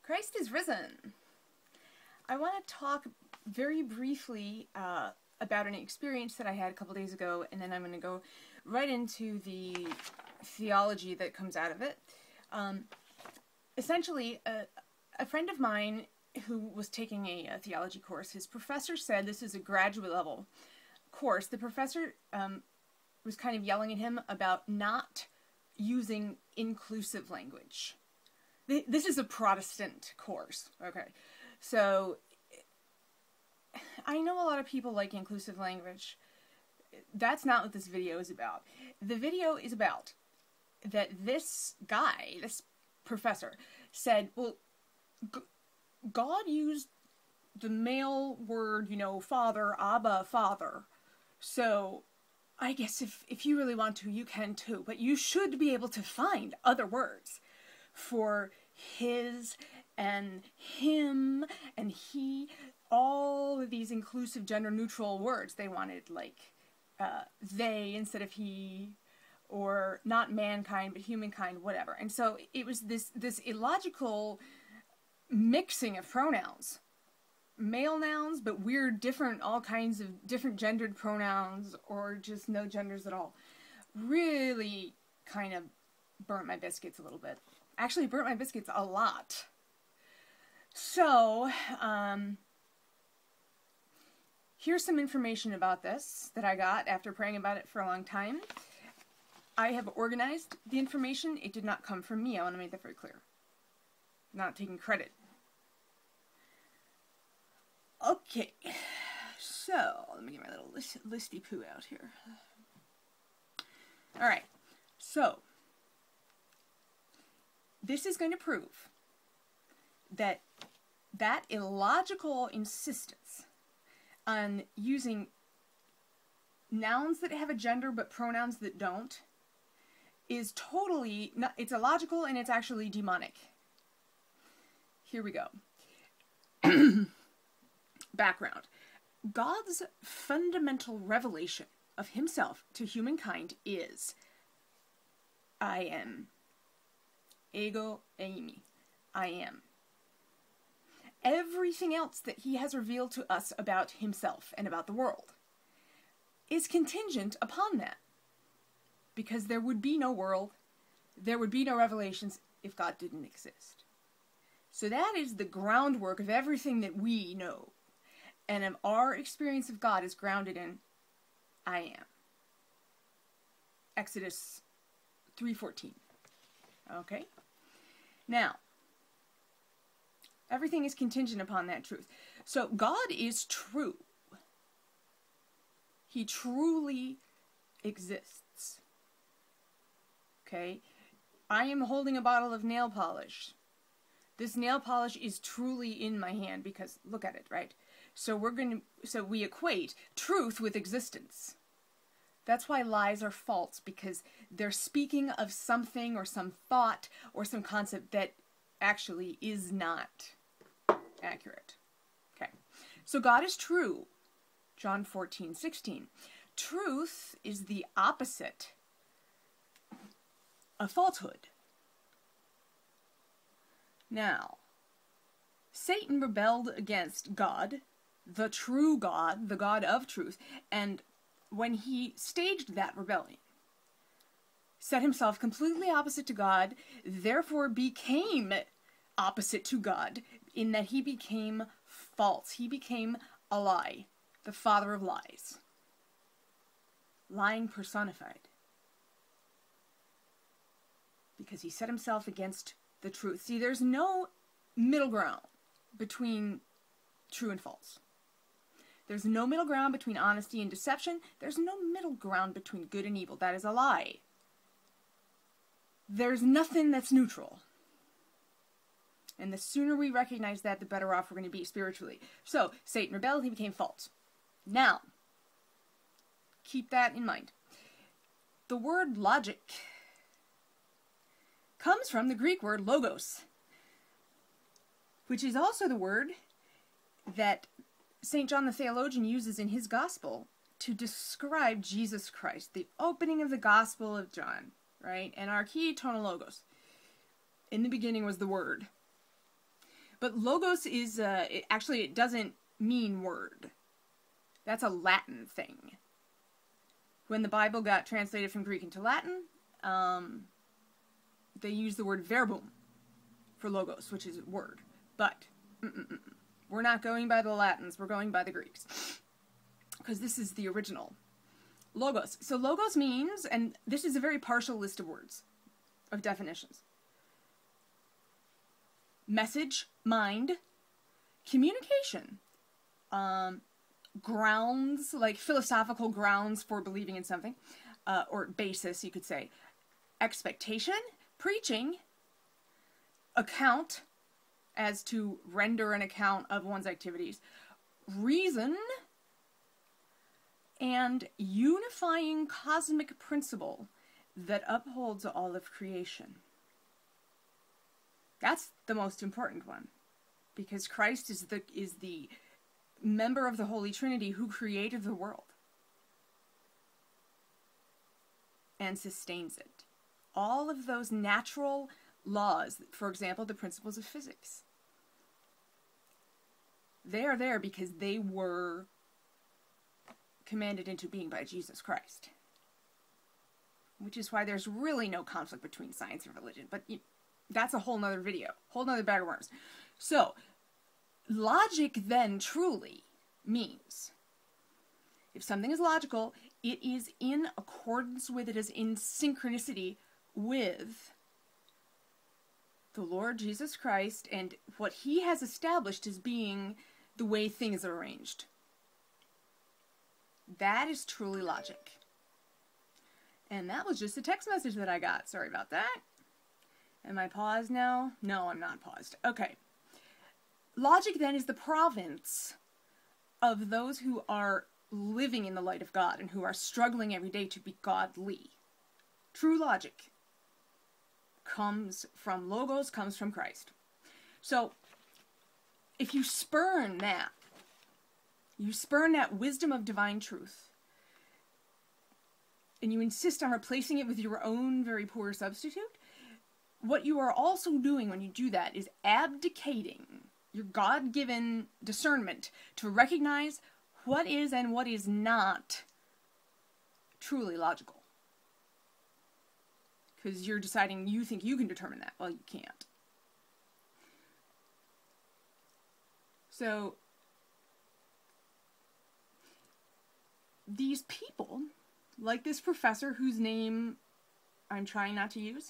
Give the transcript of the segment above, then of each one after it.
Christ is risen. I want to talk very briefly about an experience that I had a couple days ago, and then I'm going to go right into the theology that comes out of it. Essentially, a friend of mine who was taking a theology course, his professor said this is a graduate level course. The professor was kind of yelling at him about not using inclusive language. This is a Protestant course, okay? So, I know a lot of people like inclusive language. That's not what this video is about. The video is about that this guy, this professor, said, well, God used the male word, father, Abba, father. So, I guess if you really want to, you can too. But you should be able to find other words for his and him and he, all of these inclusive gender-neutral words. They wanted, like, they instead of he, or not mankind, but humankind, whatever. And so it was this illogical mixing of pronouns. Male nouns, but weird, different, all kinds of different gendered pronouns, or just no genders at all. Really kind of burnt my biscuits a little bit. Actually, burnt my biscuits a lot. So, here's some information about this that I got after praying about it for a long time. I have organized the information. It did not come from me. I want to make that very clear. I'm not taking credit. Okay, so let me get my little listy poo out here. Alright, so this is going to prove that illogical insistence on using nouns that have a gender but pronouns that don't is totally, it's illogical and it's actually demonic. Here we go. Background. God's fundamental revelation of himself to humankind is I am. Ego eimi. I am. Everything else that he has revealed to us about himself and about the world is contingent upon that. Because there would be no world, there would be no revelations if God didn't exist. So that is the groundwork of everything that we know. And our experience of God is grounded in I am. Exodus 3:14. Okay? Now, everything is contingent upon that truth. So God is true. He truly exists. Okay? I am holding a bottle of nail polish. This nail polish is truly in my hand because look at it, right? So we equate truth with existence. That's why lies are false, because they're speaking of something or some thought or some concept that actually is not accurate. Okay. So God is true. John 14:16. Truth is the opposite of falsehood. Now, Satan rebelled against God, the true God, the God of truth, and when he staged that rebellion, set himself completely opposite to God, therefore became opposite to God, in that he became false. He became a lie, the father of lies. Lying personified. Because he set himself against the truth. See, there's no middle ground between true and false. There's no middle ground between honesty and deception. There's no middle ground between good and evil. That is a lie. There's nothing that's neutral. And the sooner we recognize that, the better off we're going to be spiritually. So, Satan rebelled, he became false. Now, keep that in mind. The word logic comes from the Greek word logos, which is also the word that St. John the Theologian uses in his gospel to describe Jesus Christ, the opening of the Gospel of John, right? And archie tono logos. In the beginning was the Word. But logos is, it doesn't mean word. That's a Latin thing. When the Bible got translated from Greek into Latin, they used the word verbum for logos, which is word. But we're not going by the Latins, we're going by the Greeks. Because this is the original. Logos. So logos means, and this is a very partial list of words, of definitions. Message, mind, communication, grounds, like philosophical grounds for believing in something, or basis, you could say, expectation, preaching, account, as to render an account of one's activities, reason, and unifying cosmic principle that upholds all of creation. That's the most important one, because Christ is the member of the Holy Trinity who created the world and sustains it. All of those natural laws, for example, the principles of physics, they are there because they were commanded into being by Jesus Christ. Which is why there's really no conflict between science and religion. But that's a whole nother video. Whole nother bag of worms. So, logic then truly means, if something is logical, it is in accordance with, it is in synchronicity with the Lord Jesus Christ and what he has established as being the way things are arranged. That is truly logic. And that was just a text message that I got. Sorry about that. Am I paused now? No, I'm not paused. Okay. Logic then is the province of those who are living in the light of God and who are struggling every day to be godly. True logic comes from logos, comes from Christ. So, if you spurn that wisdom of divine truth, and you insist on replacing it with your own very poor substitute, what you are also doing when you do that is abdicating your God-given discernment to recognize what is and what is not truly logical. Because you're deciding you think you can determine that. Well, you can't. So, these people, like this professor whose name I'm trying not to use,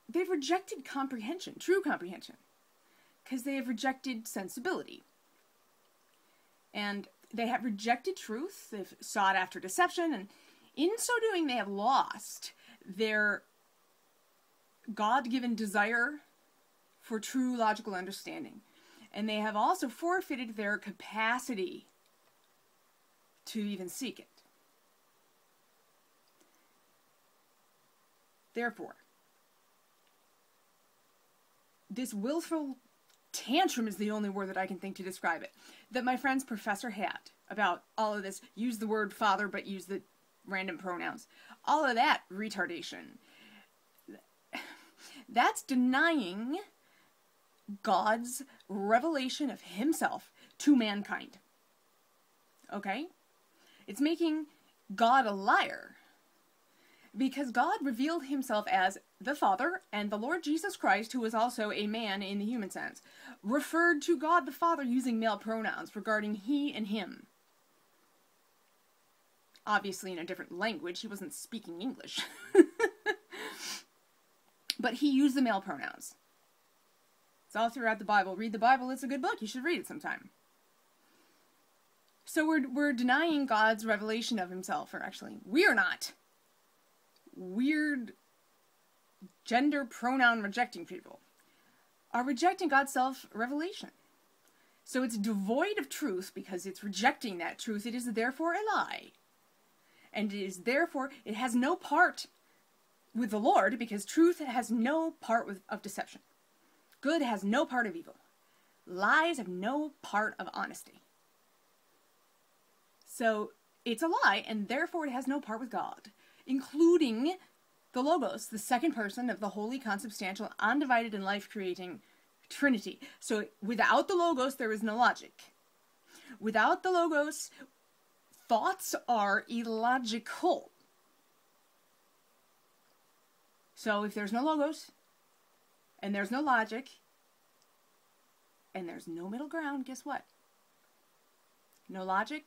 they've rejected comprehension, true comprehension, because they have rejected sensibility. And they have rejected truth, they've sought after deception, and in so doing they have lost their God-given desire for true logical understanding. And they have also forfeited their capacity to even seek it. Therefore, this willful tantrum is the only word that I can think to describe it, that my friend's professor had about all of this. Use the word father, but use the random pronouns. All of that retardation. That's denying God's revelation of himself to mankind. Okay? It's making God a liar. Because God revealed himself as the Father, and the Lord Jesus Christ, who was also a man in the human sense, referred to God the Father using male pronouns regarding he and him. Obviously in a different language, he wasn't speaking English. But he used the male pronouns. It's all throughout the Bible. Read the Bible, it's a good book, you should read it sometime. So we're denying God's revelation of himself, or actually, we're not. Weird gender pronoun rejecting people are rejecting God's self-revelation. So it's devoid of truth because it's rejecting that truth. It is therefore a lie. And it is therefore, it has no part with the Lord because truth has no part of deception. Good has no part of evil. Lies have no part of honesty. So it's a lie and therefore it has no part with God, including the Logos, the second person of the holy, consubstantial, undivided, and life-creating Trinity. So without the Logos, there is no logic. Without the Logos, thoughts are illogical. So if there's no Logos, and there's no logic, and there's no middle ground, guess what? No logic,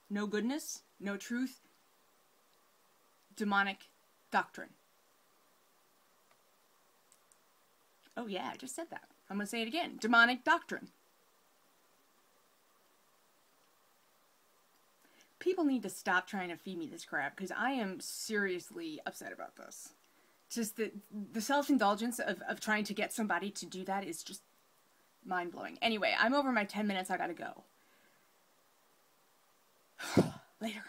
no goodness, no truth, demonic doctrine. Oh yeah, I just said that. I'm going to say it again. Demonic doctrine. People need to stop trying to feed me this crap, because I am seriously upset about this. Just the self-indulgence of trying to get somebody to do that is just mind-blowing. Anyway, I'm over my 10 minutes. I gotta go. Later.